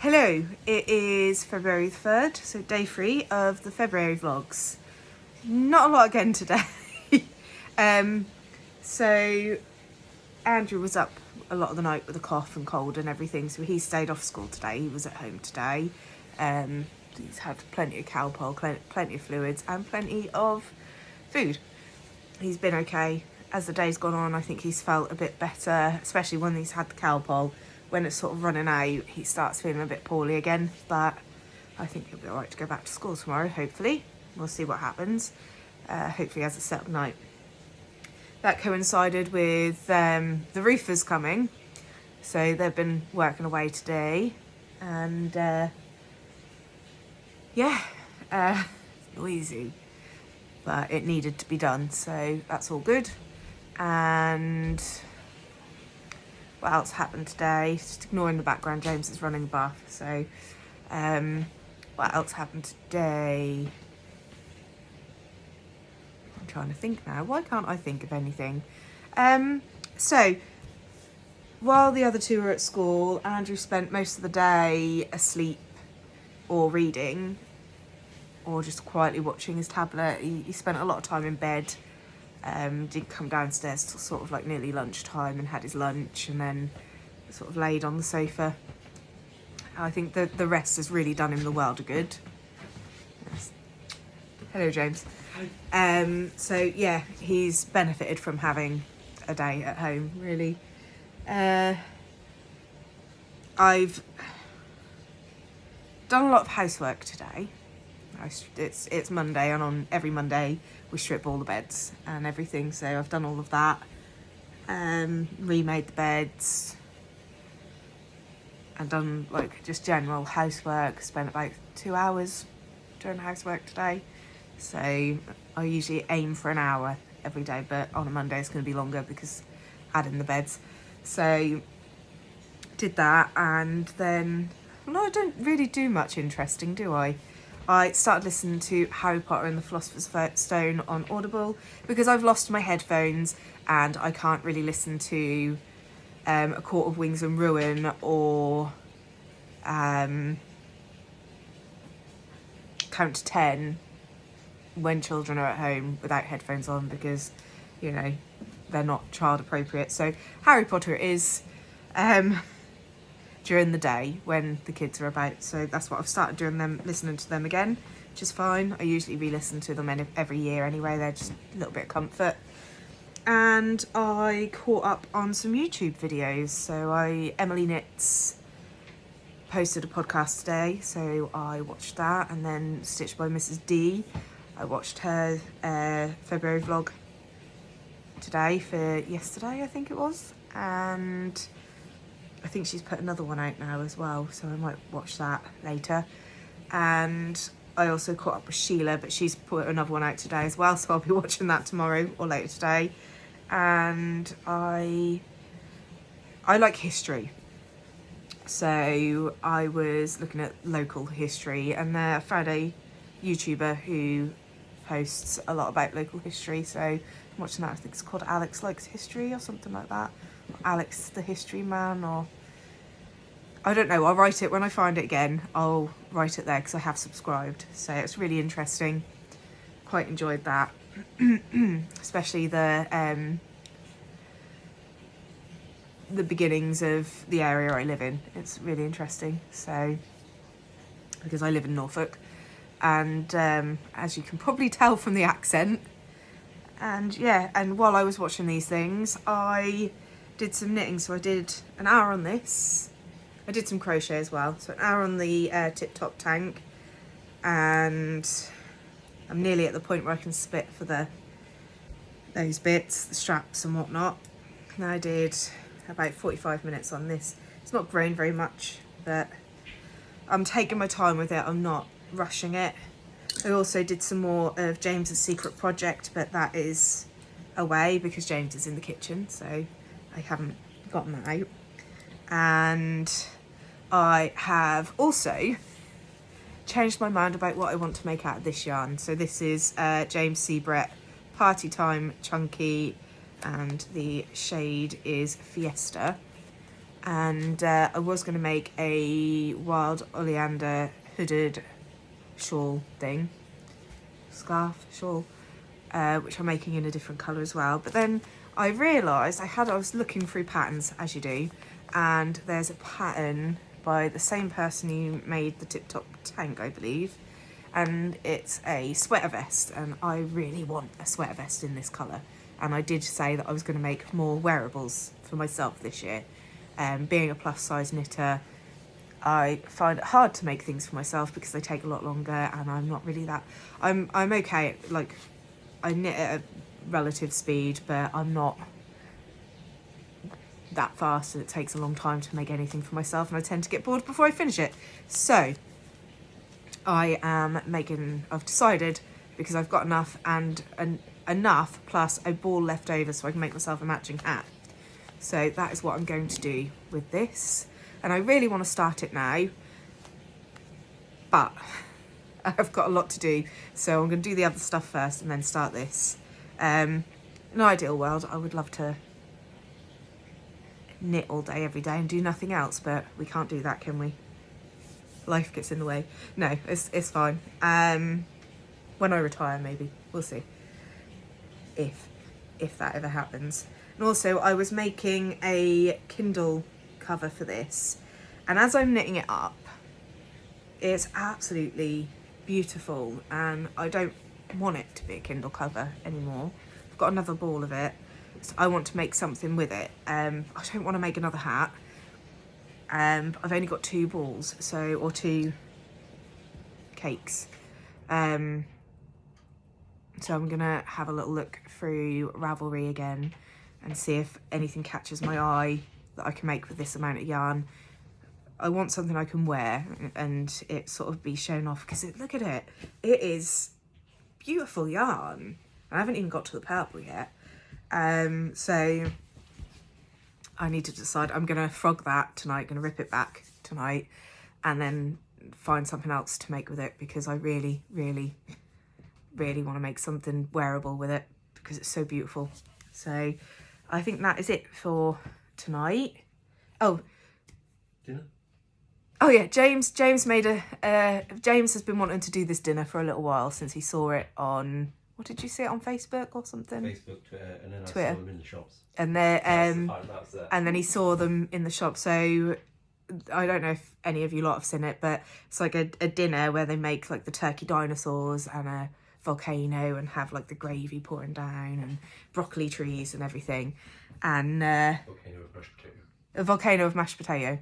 Hello, it is February the 3rd, so day 3 of the February vlogs. Not a lot again today. So Andrew was up a lot of the night with a cough and cold and everything, so he stayed off school today. He was at home today. He's had plenty of Calpol, plenty of fluids and plenty of food. He's been okay. As the day's gone on, I think he's felt a bit better, especially when he's had the Calpol. When it's sort of running out, he starts feeling a bit poorly again, but I think he'll be all right to go back to school tomorrow, hopefully. We'll see what happens. Hopefully he has a set up night. That coincided with the roofers coming, so they've been working away today, and noisy, but it needed to be done, so that's all good. And what else happened today? Just ignoring the background, James is running the bath. So what else happened today? I'm trying to think now. Why can't I think of anything? So while the other two were at school, Andrew spent most of the day asleep or reading or just quietly watching his tablet. He spent a lot of time in bed. Didn't come downstairs till sort of like nearly lunchtime and had his lunch, and then sort of laid on the sofa. I think the rest has really done him the world of good. Yes. Hello, James. Hi. So yeah, he's benefited from having a day at home, really. I've done a lot of housework today. It's Monday, and on every Monday we strip all the beds and everything, so I've done all of that. Remade the beds and done like just general housework. Spent about 2 hours doing housework today, so I usually aim for an hour every day, but on a Monday it's going to be longer because adding the beds. So did that, and then I don't really do much interesting, do I? I started listening to Harry Potter and the Philosopher's Stone on Audible because I've lost my headphones and I can't really listen to A Court of Wings and Ruin or Count to 10 when children are at home without headphones on because, you know, they're not child appropriate. So Harry Potter is during the day when the kids are about, so that's what I've started doing, listening to them again, which is fine. I usually re-listen to them every year anyway. They're just a little bit of comfort. And I caught up on some YouTube videos. So Emily Knits posted a podcast today, so I watched that, and then Stitched by Mrs. D, I watched her February vlog today for yesterday, I think it was, and I think she's put another one out now as well, so I might watch that later. And I also caught up with Sheila, but she's put another one out today as well, so I'll be watching that tomorrow or later today. And I like history, so I was looking at local history, and I found a YouTuber who posts a lot about local history, so I'm watching that. I think it's called Alex Likes History or something like that. Alex the History Man, or I don't know. I'll write it when I find it again. I'll write it there because I have subscribed, so it's really interesting. Quite enjoyed that. Especially the beginnings of the area I live in. It's really interesting. So because I live in Norfolk, and as you can probably tell from the accent, and yeah, and while I was watching these things, I did some knitting. So I did an hour on this. I did some crochet as well. So an hour on the Tip Top tank, and I'm nearly at the point where I can split for those bits, the straps and whatnot. And I did about 45 minutes on this. It's not grown very much, but I'm taking my time with it. I'm not rushing it. I also did some more of James's secret project, but that is away because James is in the kitchen, so I haven't gotten that out. And I have also changed my mind about what I want to make out of this yarn. So this is James C. Brett Party Time Chunky, and the shade is Fiesta. And I was going to make a wild oleander hooded shawl thing, scarf, shawl, which I'm making in a different colour as well. But then I realised I was looking through patterns, as you do, and there's a pattern by the same person who made the Tip Top tank, I believe, and it's a sweater vest, and I really want a sweater vest in this colour. And I did say that I was going to make more wearables for myself this year. Being a plus size knitter, I find it hard to make things for myself because they take a lot longer, and I'm not really that. I'm okay at, like, I knit at a relative speed, but I'm not that fast, and it takes a long time to make anything for myself, and I tend to get bored before I finish it. So I've decided, because I've got enough and enough plus a ball left over so I can make myself a matching hat. So that is what I'm going to do with this. And I really want to start it now, but I've got a lot to do. So I'm going to do the other stuff first and then start this. In an ideal world, I would love to knit all day, every day and do nothing else, but we can't do that, can we? Life gets in the way. No, it's fine. When I retire, maybe. We'll see. If that ever happens. And also, I was making a Kindle cover for this, and as I'm knitting it up, it's absolutely beautiful, and I don't want it to be a Kindle cover anymore. I've got another ball of it, so I want to make something with it. I don't want to make another hat. I've only got 2 balls, or 2 cakes. So I'm gonna have a little look through Ravelry again and see if anything catches my eye that I can make with this amount of yarn. I want something I can wear and it sort of be shown off, because look at it. It is beautiful yarn. I haven't even got to the purple yet. So I need to decide. I'm going to frog that tonight, going to rip it back tonight, and then find something else to make with it, because I really, really, really want to make something wearable with it because it's so beautiful. So I think that is it for tonight. Oh, dinner? Oh yeah, James made James has been wanting to do this dinner for a little while, since he saw it on, what did you see it on Facebook or something? Facebook, Twitter, and then I Twitter. saw them in the shops. And and then he saw them in the shop. So I don't know if any of you lot have seen it, but it's like a dinner where they make like the turkey dinosaurs and a volcano and have like the gravy pouring down and broccoli trees and everything, and Volcano of mashed potato. A volcano of mashed potato.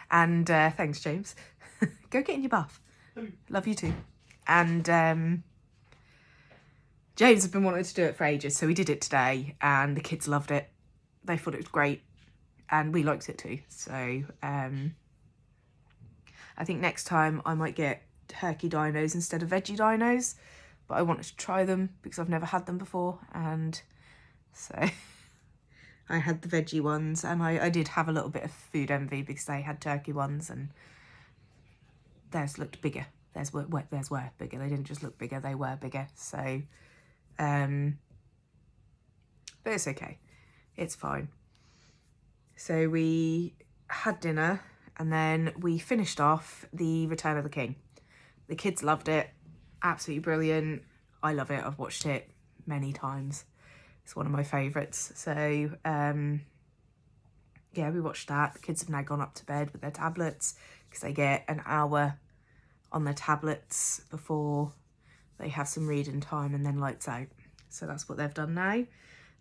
And thanks, James. Go get in your bath. Love you too. And James has been wanting to do it for ages, so we did it today, and the kids loved it. They thought it was great, and we liked it too. So I think next time I might get turkey dinos instead of veggie dinos, but I wanted to try them because I've never had them before, and so I had the veggie ones, and I did have a little bit of food envy because they had turkey ones and theirs looked bigger. Theirs were bigger. They didn't just look bigger, they were bigger. So, but it's okay. It's fine. So we had dinner, and then we finished off the Return of the King. The kids loved it. Absolutely brilliant. I love it. I've watched it many times. It's one of my favourites. So, yeah, we watched that. The kids have now gone up to bed with their tablets because they get an hour on their tablets before they have some reading time, and then lights out. So that's what they've done now.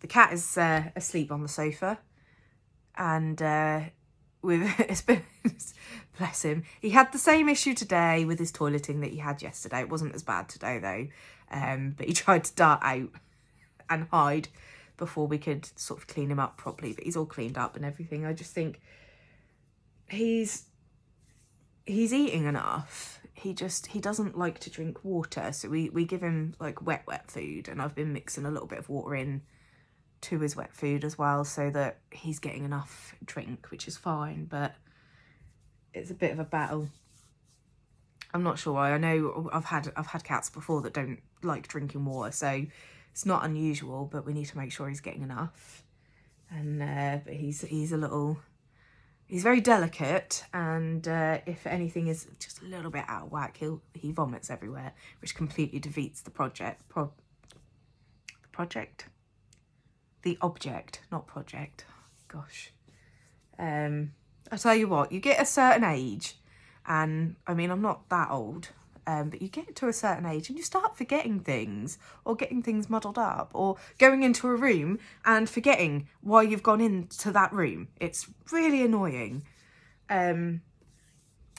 The cat is asleep on the sofa, and it's been bless him. He had the same issue today with his toileting that he had yesterday. It wasn't as bad today though, but he tried to dart out and hide before we could sort of clean him up properly, but he's all cleaned up and everything. I just think he's eating enough. He doesn't like to drink water, so we give him like wet food, and I've been mixing a little bit of water in to his wet food as well, so that he's getting enough drink, which is fine, but it's a bit of a battle. I'm not sure why. I know I've had cats before that don't like drinking water, so it's not unusual, but we need to make sure he's getting enough. And but he's a little he's very delicate, and if anything is just a little bit out of whack, he vomits everywhere, which completely defeats the the object, not project. Gosh. I tell you what, you get a certain age, and I mean, I'm not that old, but you get to a certain age and you start forgetting things, or getting things muddled up, or going into a room and forgetting why you've gone into that room. It's really annoying. Yeah,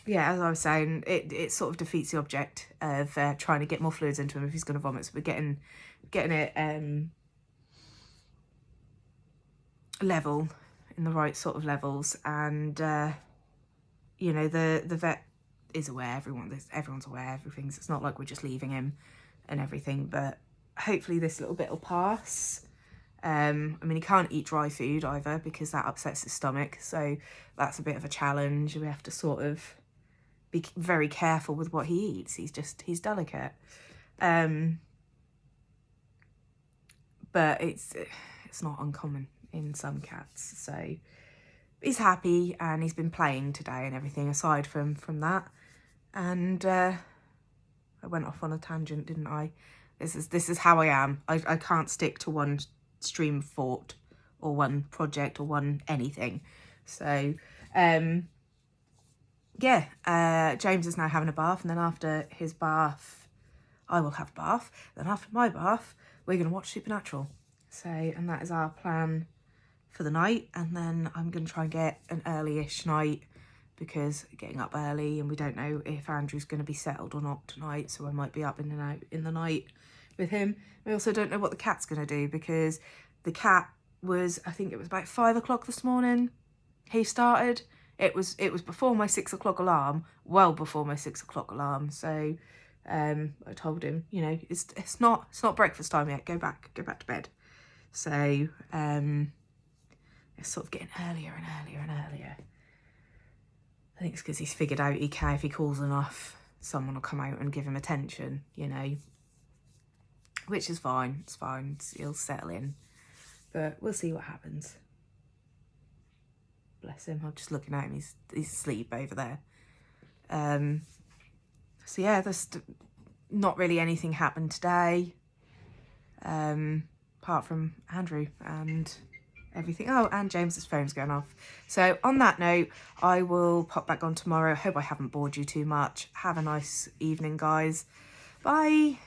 as I was saying, it sort of defeats the object of trying to get more fluids into him if he's going to vomit. So we're getting it level, in the right sort of levels, and you know, the vet is aware, everyone's aware, it's not like we're just leaving him and everything, but hopefully this little bit will pass. I mean, he can't eat dry food either because that upsets his stomach, so that's a bit of a challenge. We have to sort of be very careful with what he eats. He's delicate. But it's not uncommon in some cats, so he's happy, and he's been playing today and everything aside from that. And I went off on a tangent, didn't I? This is how I am. I can't stick to one stream of thought or one project or one anything. So yeah, James is now having a bath, and then after his bath I will have a bath. Then after my bath we're going to watch Supernatural. So, and that is our plan for the night, and then I'm going to try and get an early-ish night, because getting up early, and we don't know if Andrew's going to be settled or not tonight, so I might be up in and out in the night with him. We also don't know what the cat's going to do, because the cat was, I think it was about 5 o'clock this morning he started. It was before my 6 o'clock alarm, well before my 6 o'clock alarm. So I told him, you know, it's not breakfast time yet, go back to bed. So it's sort of getting earlier and earlier and earlier. I think it's because he's figured out if he calls enough, someone will come out and give him attention, you know, which is fine. It's fine. He'll settle in, but we'll see what happens. Bless him. I'm just looking at him. He's asleep over there. So yeah, there's not really anything happened today, apart from Andrew and everything. Oh, and James's phone's going off. So on that note, I will pop back on tomorrow. Hope I haven't bored you too much. Have a nice evening, guys. Bye.